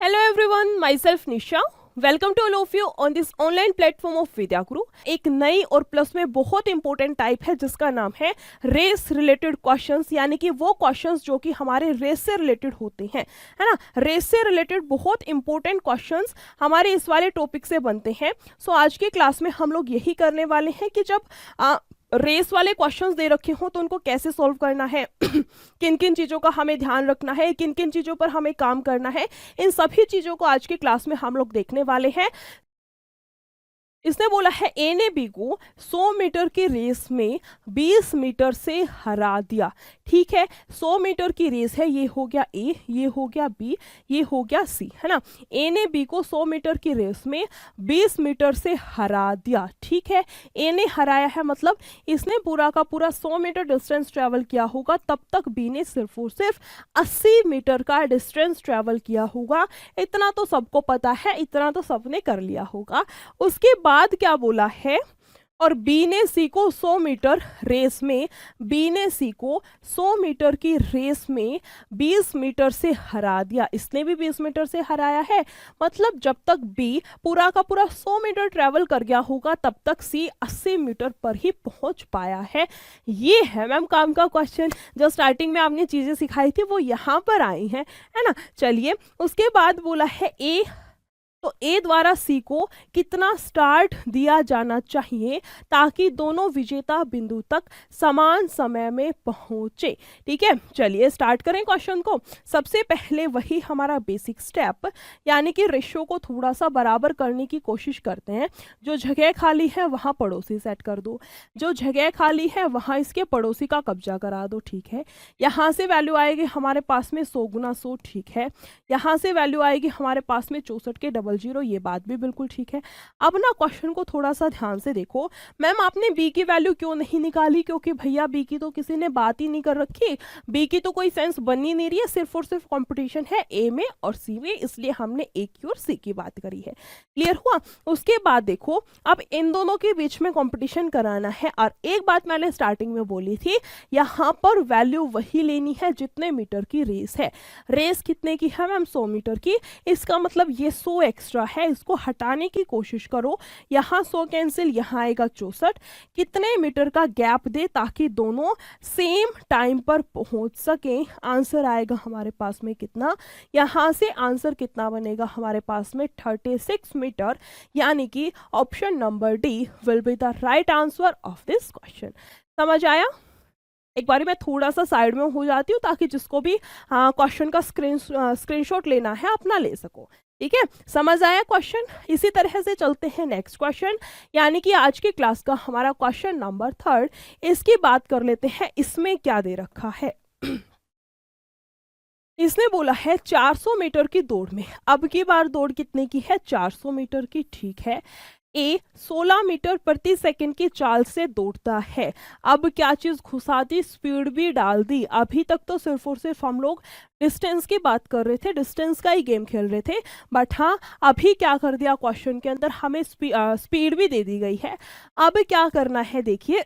Hello everyone, myself Nisha. Welcome to all of you on this online platform of Vidya Guru. एक नई और plus में बहुत इंपॉर्टेंट टाइप है जिसका नाम है रेस रिलेटेड क्वेश्चंस, यानी कि वो क्वेश्चंस जो कि हमारे रेस से रिलेटेड होते हैं, है ना। रेस से रिलेटेड बहुत इंपॉर्टेंट क्वेश्चंस हमारे इस वाले टॉपिक से बनते हैं। सो आज की क्लास में हम लोग यही करने वाले हैं कि जब रेस वाले क्वेश्चंस दे रखे हों तो उनको कैसे सॉल्व करना है किन किन चीज़ों का हमें ध्यान रखना है, किन किन चीज़ों पर हमें काम करना है, इन सभी चीज़ों को आज की क्लास में हम लोग देखने वाले हैं। इसने बोला है ए ने बी को 100 मीटर की रेस में 20 मीटर से हरा दिया। ठीक है, 100 मीटर की रेस है, ये हो गया ए, ये हो गया बी, ये हो गया सी, है ना। ए ने बी को 100 मीटर की रेस में 20 मीटर से हरा दिया। ठीक है, ए ने हराया है मतलब इसने पूरा का पूरा 100 मीटर डिस्टेंस ट्रेवल किया होगा, तब तक बी ने सिर्फ और सिर्फ 80 मीटर का डिस्टेंस ट्रेवल किया होगा। इतना तो सबको पता है, इतना तो सबने कर लिया होगा। उसके बाद क्या बोला है, और बी ने सी को 100 मीटर रेस में, बी ने सी को 100 मीटर की रेस में 20 मीटर से हरा दिया। इसने भी 20 मीटर से हराया है, मतलब जब तक बी पूरा का पूरा 100 मीटर ट्रेवल कर गया होगा तब तक सी 80 मीटर पर ही पहुंच पाया है। ये है मैम काम का क्वेश्चन। जो स्टार्टिंग में आपने चीजें सिखाई थी वो यहाँ पर आई हैं, है ना। चलिए, उसके बाद बोला है ए, तो ए द्वारा सी को कितना स्टार्ट दिया जाना चाहिए ताकि दोनों विजेता बिंदु तक समान समय में पहुंचे। ठीक है, चलिए स्टार्ट करें क्वेश्चन को। सबसे पहले वही हमारा बेसिक स्टेप, यानी कि रेशो को थोड़ा सा बराबर करने की कोशिश करते हैं। जो जगह खाली है वहां पड़ोसी सेट कर दो, जो जगह खाली है वहां इसके पड़ोसी का कब्जा करा दो। ठीक है, यहाँ से वैल्यू आएगी हमारे पास में 100 गुना 100। ठीक है, यहाँ से वैल्यू आएगी हमारे पास में 64 के 00, ये बात भी बिल्कुल ठीक है। अब ना क्वेश्चन को थोड़ा सा ध्यान से देखो। मैम आपने बी की वैल्यू क्यों नहीं निकाली, क्योंकि भैया बी की तो किसी ने बात ही नहीं कर रखी, बी की तो कोई सेंस बन ही नहीं रही है, सिर्फ और सिर्फ कंपटीशन है ए में और सी में, इसलिए हमने ए की और सी की बात करी है। क्लियर हुआ। उसके बाद देखो, अब इन दोनों के बीच में कंपटीशन कराना है, और एक बात मैंने स्टार्टिंग में बोली थी, यहाँ पर वैल्यू वही लेनी है जितने मीटर की रेस है। रेस कितने की है मैम, 100 मीटर की। इसका मतलब ये 100 एक्स्ट्रा है, इसको हटाने की कोशिश करो। यहाँ 100 कैंसिल, यहाँ आएगा 64। कितने मीटर का गैप दे ताकि दोनों सेम टाइम पर पहुंच सके। आंसर आएगा हमारे पास में कितना, यहाँ से आंसर कितना बनेगा हमारे पास में 36 मीटर, यानी कि option number D will be the right answer of this question. समझ आया। एक बार मैं थोड़ा सा साइड में हो जाती हूँ ताकि जिसको भी क्वेश्चन का स्क्रीनशॉट लेना है अपना ले सको। ठीक है, समझ आया क्वेश्चन। इसी तरह से चलते हैं नेक्स्ट क्वेश्चन, यानी कि आज की क्लास का हमारा क्वेश्चन नंबर 3। इसकी बात कर लेते हैं, इसमें क्या दे रखा है। इसने बोला है 400 मीटर की दौड़ में, अब की बार दौड़ कितने की है, 400 मीटर की। ठीक है, ए 16 मीटर प्रति सेकंड की चाल से दौड़ता है। अब क्या चीज घुसा दी, स्पीड भी डाल दी। अभी तक तो सिर्फ और सिर्फ हम लोग डिस्टेंस की बात कर रहे थे, डिस्टेंस का ही गेम खेल रहे थे, बट हाँ अभी क्या कर दिया क्वेश्चन के अंदर, हमें स्पीड भी दे दी गई है। अब क्या करना है देखिए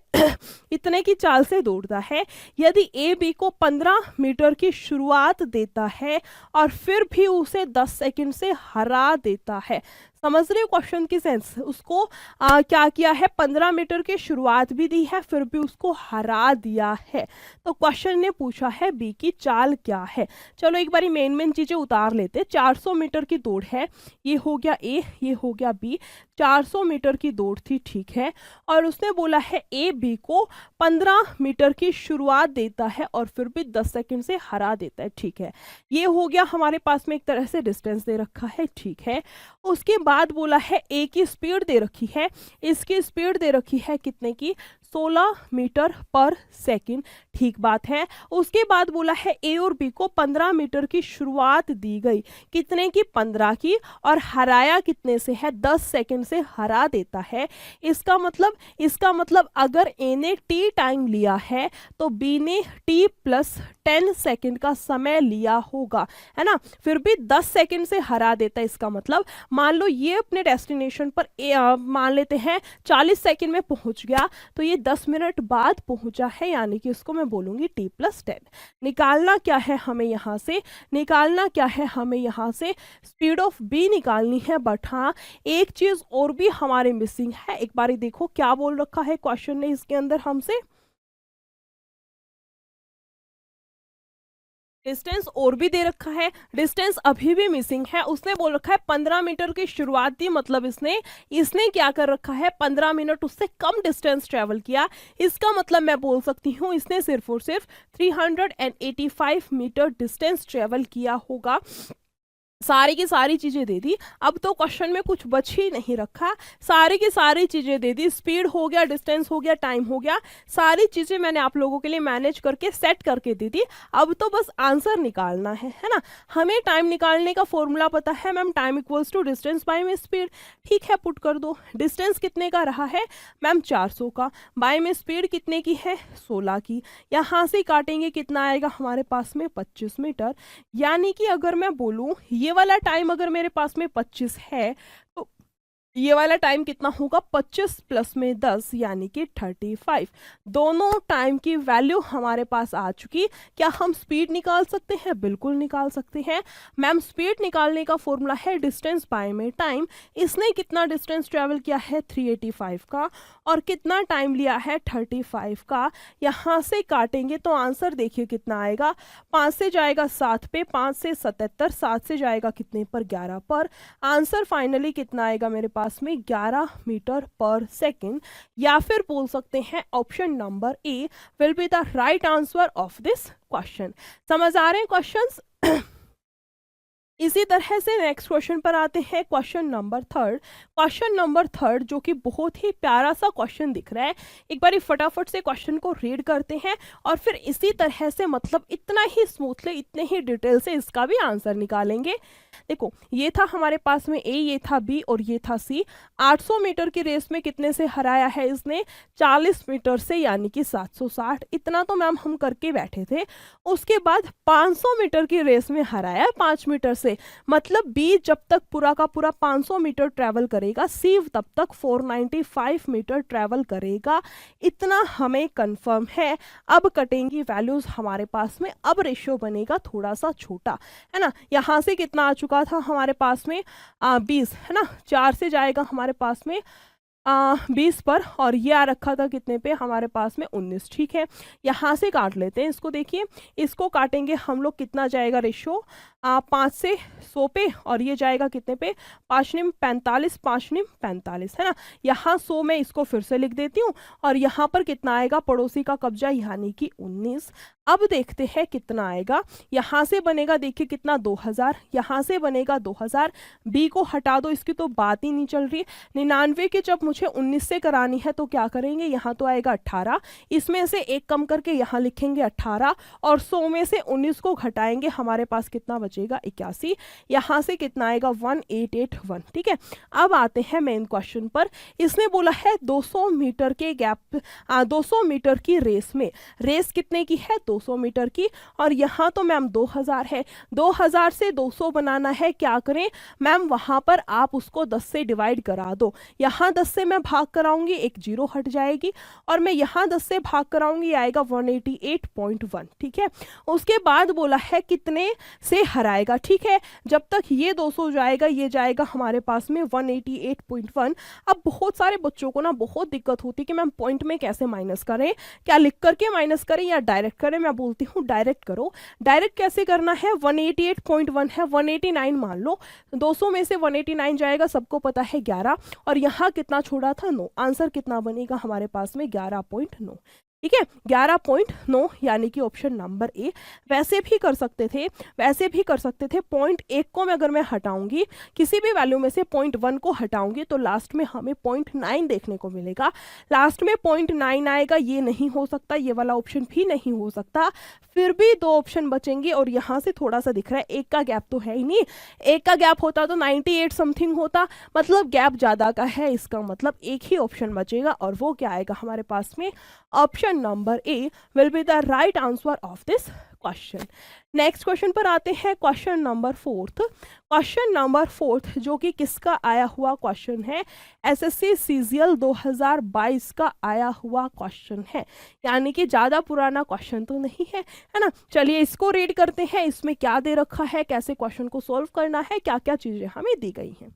इतने की चाल से दौड़ता है। यदि ए बी को 15 मीटर की शुरुआत देता है और फिर भी उसे 10 सेकंड से हरा देता है। समझ रहे हो क्वेश्चन की सेंस। उसको क्या किया है, 15 मीटर की शुरुआत भी दी है, फिर भी उसको हरा दिया है। तो क्वेश्चन ने पूछा है बी की चाल क्या है। चलो एक बारी मेन चीजें उतार लेते। 400 मीटर की दौड़ है, ये हो गया ए, ये हो गया बी। 400 मीटर की दौड़ थी, ठीक है, और उसने बोला है ए बी को 15 मीटर की शुरुआत देता है और फिर भी 10 सेकंड से हरा देता है। ठीक है, ये हो गया हमारे पास में एक तरह से डिस्टेंस दे रखा है। ठीक है, उसके बाद बोला है ए की स्पीड दे रखी है, इसकी स्पीड दे रखी है कितने की, 16 मीटर पर सेकंड। ठीक बात है। उसके बाद बोला है ए और बी को 15 मीटर की शुरुआत दी गई, कितने की, 15 की, और हराया कितने से है, 10 सेकंड से हरा देता है। इसका मतलब अगर ए ने टी टाइम लिया है तो बी ने टी प्लस 10 सेकंड का समय लिया होगा, है ना, फिर भी 10 सेकंड से हरा देता है। इसका मतलब मान लो ये अपने डेस्टिनेशन पर मान लेते हैं 40 सेकंड में पहुंच गया, तो ये 10 मिनट बाद पहुंचा है, यानी कि इसको मैं बोलूंगी t+10। निकालना क्या है हमें यहाँ से, निकालना क्या है हमें यहाँ से, स्पीड ऑफ b निकालनी है। बट हाँ, एक चीज और भी हमारे मिसिंग है। एक बारी देखो क्या बोल रखा है क्वेश्चन ने इसके अंदर हमसे, डिस्टेंस और भी दे रखा है, डिस्टेंस अभी भी मिसिंग है। उसने बोल रखा है 15 मीटर की शुरुआत दी, मतलब इसने क्या कर रखा है, 15 मिनट उससे कम डिस्टेंस ट्रेवल किया। इसका मतलब मैं बोल सकती हूँ इसने सिर्फ और सिर्फ 385 मीटर डिस्टेंस ट्रेवल किया होगा। सारी की सारी चीजें दे दी, अब तो क्वेश्चन में कुछ बच ही नहीं रखा, सारी की सारी चीजें दे दी, स्पीड हो गया, डिस्टेंस हो गया, टाइम हो गया, सारी चीजें मैंने आप लोगों के लिए मैनेज करके सेट करके दे दी। अब तो बस आंसर निकालना है ना। हमें टाइम निकालने का फॉर्मूला पता है ma'am, time equals to distance by में स्पीड। ठीक है, पुट कर दो। डिस्टेंस कितने का रहा है मैम, 400 का, बाय में स्पीड कितने की है, 16 की। यहाँ से काटेंगे कितना आएगा हमारे पास में, 25 मीटर। यानी कि अगर मैं बोलूं ये वाला टाइम अगर मेरे पास में 25 है तो ये वाला टाइम कितना होगा, 25 प्लस में 10 यानी कि 35। दोनों टाइम की वैल्यू हमारे पास आ चुकी। क्या हम स्पीड निकाल सकते हैं, बिल्कुल निकाल सकते हैं मैम। स्पीड निकालने का फॉर्मूला है डिस्टेंस बाय में टाइम। इसने कितना डिस्टेंस ट्रेवल किया है, 385 का, और कितना टाइम लिया है, 35 का। यहाँ से काटेंगे तो आंसर देखिए कितना आएगा, 5 से जाएगा 7 पे, 5 से 77, 7 से जाएगा कितने पर, 11 पर। आंसर फाइनली कितना आएगा मेरे पास में, 11 मीटर पर सेकेंड। या फिर बोल सकते हैं option number A will be the right answer of this question. समझ आ रहे हैं क्वेश्चंस? इसी तरह से नेक्स्ट क्वेश्चन पर आते हैं, question number third. Question number third जो कि बहुत ही प्यारा सा क्वेश्चन दिख रहा है, एक बार फटाफट से क्वेश्चन को रीड करते हैं और फिर इसी तरह से मतलब इतना ही स्मूथली, इतने ही डिटेल से इसका भी आंसर निकालेंगे। देखो ये था हमारे पास में ए, ये था बी और ये था सी। 800 मीटर की रेस में कितने से हराया है इसने, 40 मीटर से, यानी कि 760। इतना तो मैम हम करके बैठे थे। उसके बाद 500 मीटर की रेस में हराया 5 मीटर से, मतलब बी जब तक पूरा का पूरा 500 मीटर ट्रेवल करेगा, सी तब तक 495 मीटर ट्रेवल करेगा। इतना हमें कंफर्म है। अब कटेंगी वैल्यूज हमारे पास में, अब रेशियो बनेगा थोड़ा सा छोटा, है ना। यहाँ से कितना आ चुका था हमारे पास में 20, है ना। 4 से जाएगा हमारे पास में 20 पर, और ये आ रखा था कितने पे हमारे पास में, 19। ठीक है, यहाँ से काट लेते हैं इसको। देखिए इसको काटेंगे हम लोग, कितना जाएगा रेशो, 5 से 100 पे, और ये जाएगा कितने पे, 5 निम 45, 5 निम 45, है ना। यहाँ 100 में इसको फिर से लिख देती हूँ, और यहाँ पर कितना आएगा, पड़ोसी का कब्जा, यानी कि 19। अब देखते हैं कितना आएगा। यहाँ से बनेगा देखिए कितना, 2000, यहाँ से बनेगा 2000। बी को हटा दो, इसकी तो बात ही नहीं चल रही। 99 की जब मुझे 19 से करानी है तो क्या करेंगे, यहाँ तो आएगा 18, इसमें से एक कम करके यहाँ लिखेंगे 18, और 100 में से 19 को घटाएंगे, हमारे पास कितना बचेगा, 81। यहाँ से कितना आएगा, 1881। ठीक है, अब आते हैं मेन क्वेश्चन पर। इसने बोला है 200 मीटर के गैप 200 मीटर की रेस में, रेस कितने की है, 200 मीटर की, और यहाँ तो मैम 2000 है। 2000 से 200 बनाना है, क्या करें मैम, वहां पर आप उसको 10 से डिवाइड करा दो। यहाँ 10 से मैं भाग कराऊंगी, एक जीरो हट जाएगी, और मैं यहाँ 10 से भाग कराऊंगी, आएगा 188.1। ठीक है, उसके बाद बोला है कितने से हराएगा। ठीक है, जब तक ये 200 जाएगा, ये जाएगा हमारे पास में 188.1। अब बहुत सारे बच्चों को ना बहुत दिक्कत होती है कि मैम पॉइंट में कैसे माइनस करें, क्या लिख करके माइनस करें या डायरेक्ट करें। मैं बोलती हूँ डायरेक्ट करो। डायरेक्ट कैसे करना है, 188.1 है, 189 मान लो, 200 में से 189 जाएगा, सबको पता है 11, और यहाँ कितना छोड़ा था, 9। आंसर कितना बनेगा हमारे पास में, 11.9। ठीक है, 11.9, यानी कि ऑप्शन नंबर ए। वैसे भी कर सकते थे, वैसे भी कर सकते थे। 0.1 को मैं अगर मैं हटाऊंगी, किसी भी वैल्यू में से 0.1 को हटाऊंगी, तो लास्ट में हमें 0.9 देखने को मिलेगा। लास्ट में 0.9 आएगा, ये नहीं हो सकता, ये वाला ऑप्शन भी नहीं हो सकता। फिर भी 2 ऑप्शन बचेंगे, और यहाँ से थोड़ा सा दिख रहा है, एक का गैप तो है ही नहीं। एक का गैप होता तो 98 समथिंग होता, मतलब गैप ज़्यादा का है, इसका मतलब एक ही ऑप्शन बचेगा, और वो क्या आएगा हमारे पास में, option number A will be the right answer of this question. Next question पर आते हैं, question number fourth. Question number fourth जो कि किसका आया हुआ क्वेश्चन है, एसएससी सीजीएल 2022 का आया हुआ क्वेश्चन है, यानी कि ज़्यादा पुराना क्वेश्चन तो नहीं है, है ना। चलिए इसको रीड करते हैं, इसमें क्या दे रखा है, कैसे क्वेश्चन को सॉल्व करना है, क्या क्या चीज़ें हमें दी गई हैं।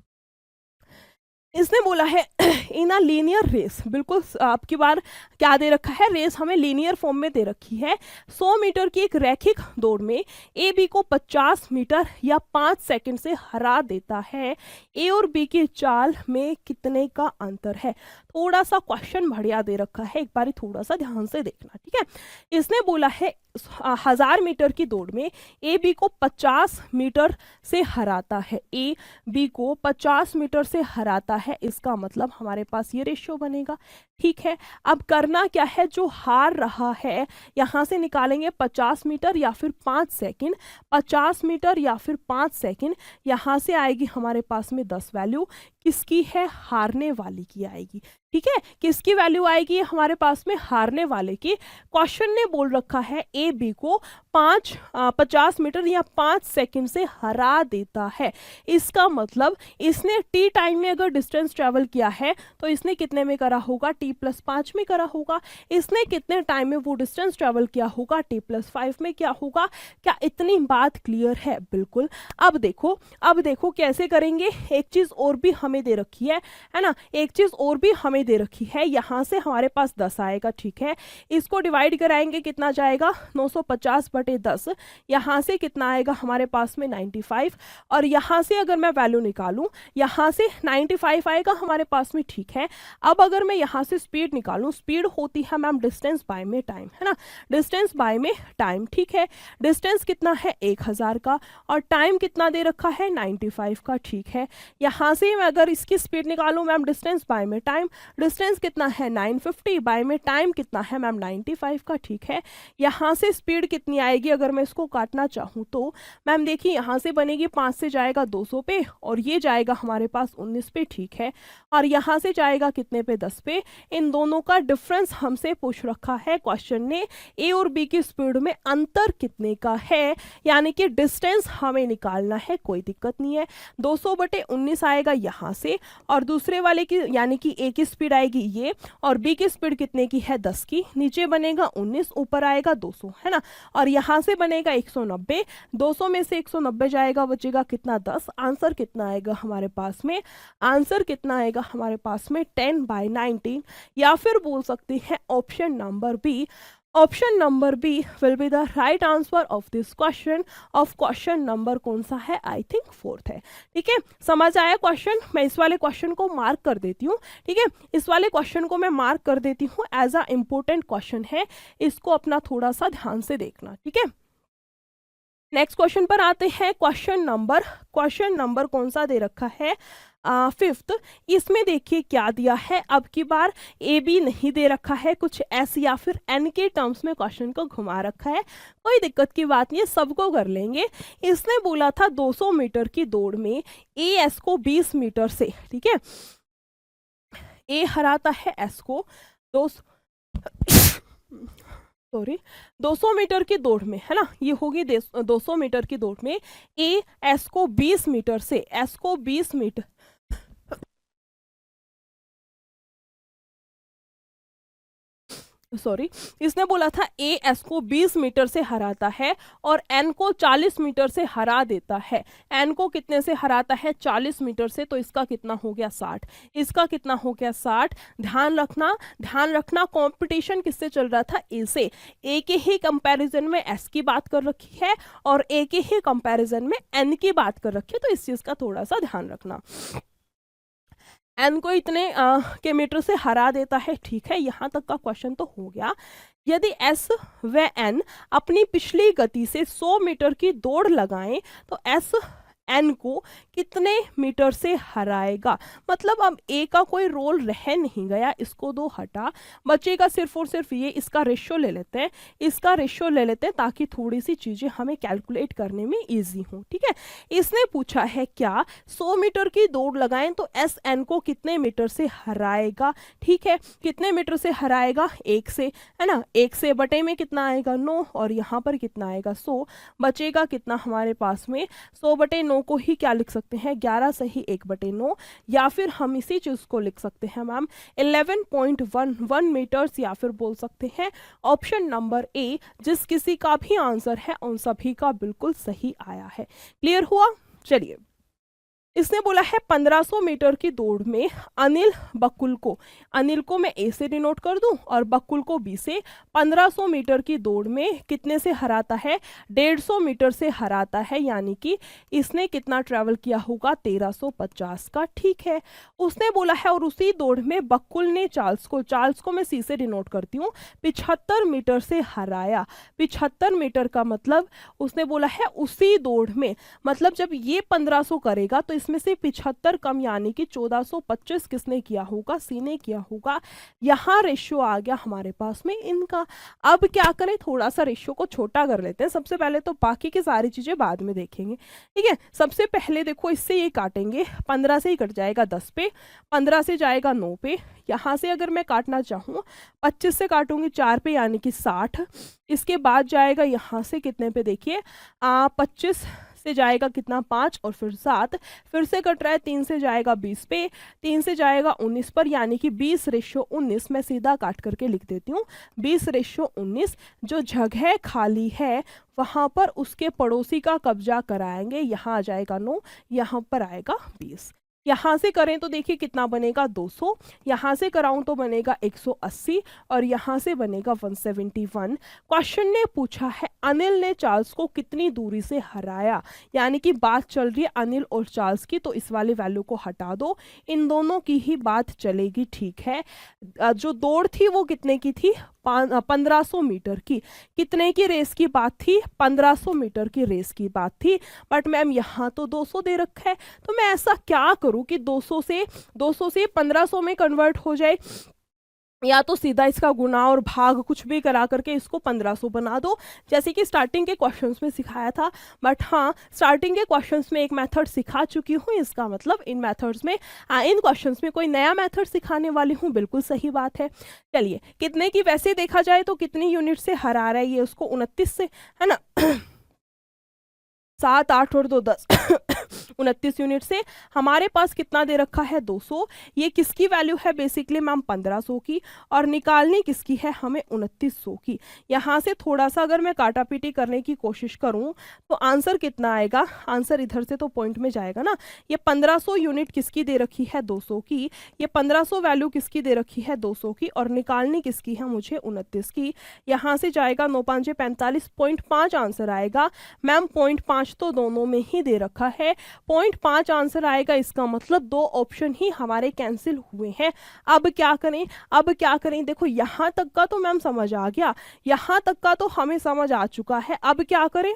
इसने बोला है इन अ लीनियर रेस, बिल्कुल आपकी बार क्या दे रखा है, रेस हमें लीनियर फॉर्म में दे रखी है। 100 मीटर की एक रैखिक दौड़ में ए बी को 50 मीटर या 5 सेकंड से हरा देता है। ए और बी की चाल में कितने का अंतर है। थोड़ा सा क्वेश्चन बढ़िया दे रखा है, एक बार थोड़ा सा ध्यान से देखना, ठीक है। इसने बोला है 1000 मीटर की दौड़ में ए बी को 50 मीटर से हराता है, ए बी को 50 मीटर से हराता है, इसका मतलब हमारे पास ये रेशियो बनेगा, ठीक है। अब करना क्या है, जो हार रहा है यहाँ से निकालेंगे 50 मीटर या फिर 5 सेकंड, 50 मीटर या फिर 5 सेकंड, यहाँ से आएगी हमारे पास में 10 वैल्यू, किसकी है, हारने वाली की आएगी, ठीक है। किसकी वैल्यू आएगी हमारे पास में, हारने वाले की। क्वेश्चन ने बोल रखा है ए बी को 50 मीटर या 5 सेकंड से हरा देता है, इसका मतलब इसने टी टाइम में अगर डिस्टेंस ट्रेवल किया है तो इसने कितने में करा होगा, t+5 में करा होगा। इसने कितने टाइम में वो डिस्टेंस ट्रेवल किया होगा, t+5 में क्या होगा। क्या इतनी बात क्लियर है, बिल्कुल। अब देखो कैसे करेंगे, एक चीज और भी हमें दे रखी है ना, एक चीज और भी हमें दे रखी है, यहाँ से हमारे पास 10 आएगा, ठीक है। इसको डिवाइड कराएंगे, कितना जाएगा 950/10, यहाँ से कितना आएगा हमारे पास में 95, और यहाँ से अगर मैं वैल्यू निकालूं, यहाँ से 95 आएगा हमारे पास में, ठीक है। अब अगर मैं यहाँ से स्पीड निकालूं, स्पीड होती है मैम डिस्टेंस बाय में टाइम, है ना, डिस्टेंस बाय में टाइम, ठीक है। डिस्टेंस कितना है 1000 का, और टाइम कितना दे रखा है 95 का, ठीक है। यहाँ से मैं अगर इसकी स्पीड निकालूं मैम डिस्टेंस बाय में टाइम, डिस्टेंस कितना है 950, बाय में टाइम कितना है मैम 95 का, ठीक है। यहाँ से स्पीड कितनी आएगी, अगर मैं इसको काटना चाहूँ तो मैम देखिए यहाँ से बनेगी 5 से जाएगा 200 पे, और ये जाएगा हमारे पास 19 पे, ठीक है। और यहाँ से जाएगा कितने पे, 10 पे। इन दोनों का डिफरेंस हमसे पूछ रखा है क्वेश्चन ने, ए और बी की स्पीड में अंतर कितने का है, यानी कि डिस्टेंस हमें निकालना है, कोई दिक्कत नहीं है। 200/19 आएगा यहाँ से, और दूसरे वाले की यानी कि ए की स्पीड आएगी ये, और बी की स्पीड कितने की है 10 की, नीचे बनेगा 19, ऊपर आएगा 200, है ना। और यहाँ से बनेगा 190, 200 में से 190 जाएगा, बचेगा कितना 10। आंसर कितना आएगा हमारे पास में, आंसर कितना आएगा हमारे पास में 10/19, या फिर बोल सकते हैं option number B. Option number B will be the right answer of this question. Of question number कौन सा है, आई थिंक 4th है, ठीक है। समझ आया क्वेश्चन, मैं इस वाले क्वेश्चन को मार्क कर देती हूँ, ठीक है। इस वाले क्वेश्चन को मैं मार्क कर देती हूँ, एज अ इम्पोर्टेंट क्वेश्चन है, इसको अपना थोड़ा सा ध्यान से देखना, ठीक है। नेक्स्ट क्वेश्चन पर आते हैं, क्वेश्चन नंबर कौन सा दे रखा है, 5th। इसमें देखिए क्या दिया है, अब की बार ए बी नहीं दे रखा है, कुछ एस या फिर एन के टर्म्स में क्वेश्चन को घुमा रखा है, कोई दिक्कत की बात नहीं है, सबको कर लेंगे। इसने बोला था 200 मीटर की दौड़ में ए एस को 20 मीटर से, ठीक है, ए हराता है एस को 200 मीटर की दौड़ में, है ना, ये होगी 200 मीटर की दौड़ में ए एस को 20 मीटर से, एस को 20 मीटर इसने बोला था ए एस को 20 मीटर से हराता है और एन को 40 मीटर से हरा देता है। एन को कितने से हराता है, 40 मीटर से, तो इसका कितना हो गया 60, इसका कितना हो गया 60। ध्यान रखना कंपटीशन किससे चल रहा था, ए से। ए के ही कंपैरिजन में एस की बात कर रखी है और ए के ही कंपैरिजन में एन की बात कर रखी है, तो इस चीज का थोड़ा सा ध्यान रखना। एन को इतने के मीटर से हरा देता है, ठीक है, यहाँ तक का क्वेश्चन तो हो गया। यदि एस व एन अपनी पिछली गति से 100 मीटर की दौड़ लगाएं तो एन को कितने मीटर से हराएगा। मतलब अब ए का कोई रोल रह नहीं गया, इसको दो हटा, बचेगा सिर्फ और सिर्फ ये। इसका रेशियो ले लेते हैं, इसका रेशियो ले लेते हैं ताकि थोड़ी सी चीजें हमें कैलकुलेट करने में इजी हो। ठीक है, इसने पूछा है क्या 100 मीटर की दौड़ लगाएं तो एस एन को कितने मीटर से हराएगा। ठीक है, कितने मीटर से हराएगा, 1 से, है ना। 1 से बटे में कितना आएगा 9, और यहाँ पर कितना आएगा 100, बचेगा कितना हमारे पास में 100 बटे 9 को ही क्या लिख सकते हैं 11 से ही 1 बटे 9, या फिर हम इसी चीज को लिख सकते हैं मैम 11.11 मीटर्स, या फिर बोल सकते हैं ऑप्शन नंबर ए। जिस किसी का भी आंसर है उन सभी का बिल्कुल सही आया है। क्लियर हुआ। चलिए, इसने बोला है 1500 मीटर की दौड़ में अनिल बकुल को, अनिल को मैं ए से डिनोट कर दूं और बकुल को बी से, 1500 मीटर की दौड़ में कितने से हराता है, 150 मीटर से हराता है, यानी कि इसने कितना ट्रैवल किया होगा 1350 का। ठीक है, उसने बोला है और उसी दौड़ में बकुल ने चार्ल्स को मैं सी से डिनोट करती हूँ, 75 मीटर से हराया। 75 मीटर का मतलब उसने बोला है उसी दौड़ में, मतलब जब ये 1500 करेगा तो इसमें से 75 कम, यानी कि 1425 किसने किया होगा, सी ने किया होगा। यहाँ रेशियो आ गया हमारे पास में इनका। अब क्या करें, थोड़ा सा रेशियो को छोटा कर लेते हैं सबसे पहले, तो बाकी की सारी चीजें बाद में देखेंगे। ठीक है, सबसे पहले देखो इससे ये काटेंगे, 15 से ही कट जाएगा 10 पे, 15 से जाएगा 9 पे, यहाँ से अगर मैं काटना चाहूँ 25 से काटूंगी 4 पे, यानी कि 60। इसके बाद जाएगा यहाँ से कितने पे, देखिए 25 से जाएगा कितना 5 और फिर 7, फिर से कट रहा है 3 से जाएगा 20 पे, 3 से जाएगा 19 पर, यानी कि 20:19। मैं सीधा काट करके लिख देती हूँ 20:19। जो जगह खाली है वहां पर उसके पड़ोसी का कब्जा कराएंगे। यहाँ आ जाएगा 9, यहाँ पर आएगा 20। यहाँ से करें तो देखिए कितना बनेगा 200, यहाँ से कराऊं तो बनेगा 180, और यहाँ से बनेगा 171। क्वेश्चन ने पूछा है अनिल ने चार्ल्स को कितनी दूरी से हराया, यानी कि बात चल रही है अनिल और चार्ल्स की, तो इस वाले वैल्यू को हटा दो, इन दोनों की ही बात चलेगी। ठीक है, जो दौड़ थी वो कितने की थी, 1500 मीटर की। कितने की रेस की बात थी, 1500 मीटर की रेस की बात थी। बट मैम यहाँ तो 200 दे रखा है, तो मैं ऐसा क्या करूं कि 200 से 1500 में कन्वर्ट हो जाए, या तो सीधा इसका गुणा और भाग कुछ भी करा करके इसको 1500 बना दो, जैसे कि स्टार्टिंग के क्वेश्चंस में सिखाया था। बट हाँ, स्टार्टिंग के क्वेश्चंस में एक मेथड सिखा चुकी हूँ, इसका मतलब इन मेथड्स में इन क्वेश्चंस में कोई नया मेथड सिखाने वाली हूँ, बिल्कुल सही बात है। चलिए, कितने की वैसे देखा जाए तो कितनी यूनिट से हरा रहा है ये उसको, 29 से, है ना। 7, 8 और 2 10 29 यूनिट से। हमारे पास कितना दे रखा है 200। ये किसकी वैल्यू है बेसिकली मैम 1500 की, और निकालनी किसकी है हमें 2900 की। यहाँ से थोड़ा सा अगर मैं काटा पीटी करने की कोशिश करूँ तो आंसर कितना आएगा, आंसर इधर से तो पॉइंट में जाएगा ना। ये 1500 यूनिट किसकी दे रखी है 200 की, ये 1500 वैल्यू किसकी दे रखी है 200 की, और निकालनी किसकी है मुझे 29 की। यहाँ से जाएगा 9 5 45, 0.5 आंसर आएगा मैम। 0.5 तो दोनों में ही दे रखा है, 0.5 आंसर आएगा। इसका मतलब 2 ऑप्शन ही हमारे कैंसिल हुए हैं। अब क्या करें, अब क्या करें, देखो यहाँ तक का तो मैम समझ आ गया, यहाँ तक का तो हमें समझ आ चुका है। अब क्या करें,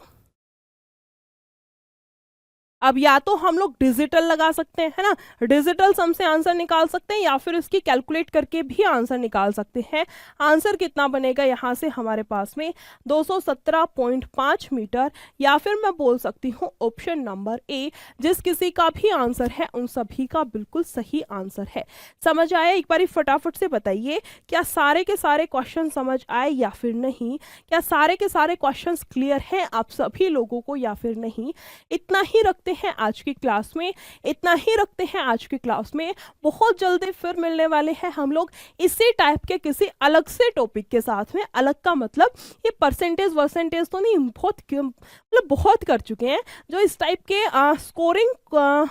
अब या तो हम लोग डिजिटल लगा सकते हैं, है ना, डिजिटल सम से आंसर निकाल सकते हैं, या फिर इसकी कैलकुलेट करके भी आंसर निकाल सकते हैं। आंसर कितना बनेगा यहाँ से हमारे पास में 217.5 मीटर, या फिर मैं बोल सकती हूँ ऑप्शन नंबर ए। जिस किसी का भी आंसर है उन सभी का बिल्कुल सही आंसर है। समझ आया, एक बार फटाफट से बताइए क्या सारे के सारे क्वेश्चन समझ आए या फिर नहीं, क्या सारे के सारे क्वेश्चन क्लियर हैं आप सभी लोगों को या फिर नहीं। इतना ही रखते हैं आज की क्लास में, इतना ही रखते हैं आज की क्लास में। बहुत जल्दी फिर मिलने वाले हैं हम लोग इसी टाइप के किसी अलग से टॉपिक के साथ में। अलग का मतलब ये परसेंटेज वर्सेंटेज तो नहीं, बहुत मतलब बहुत कर चुके हैं जो इस टाइप के स्कोरिंग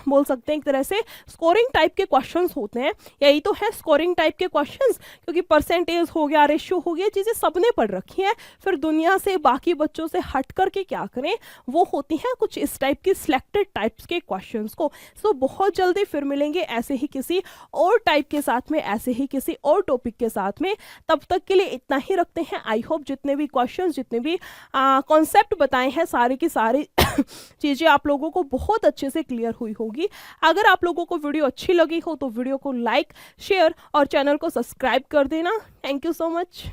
बोल सकते हैं, एक तरह से स्कोरिंग टाइप के क्वेश्चंस होते हैं। यही तो है स्कोरिंग टाइप के क्वेश्चंस, क्योंकि परसेंटेज हो गया, रेशियो हो गया, चीजें सबने पढ़ रखी हैं। फिर दुनिया से बाकी बच्चों से हट करके क्या करें, वो होती हैं कुछ इस टाइप की सिलेक्टेड टाइप्स के क्वेश्चंस को। सो बहुत जल्दी फिर मिलेंगे ऐसे ही किसी और टाइप के साथ में, ऐसे ही किसी और टॉपिक के साथ में। तब तक के लिए इतना ही रखते हैं। आई होप जितने भी क्वेश्चंस, जितने भी कॉन्सेप्ट बताए हैं, सारे की सारी चीज़ें आप लोगों को बहुत अच्छे से क्लियर हुई होगी। अगर आप लोगों को वीडियो अच्छी लगी हो तो वीडियो को लाइक, शेयर और चैनल को सब्सक्राइब कर देना। Thank you so much.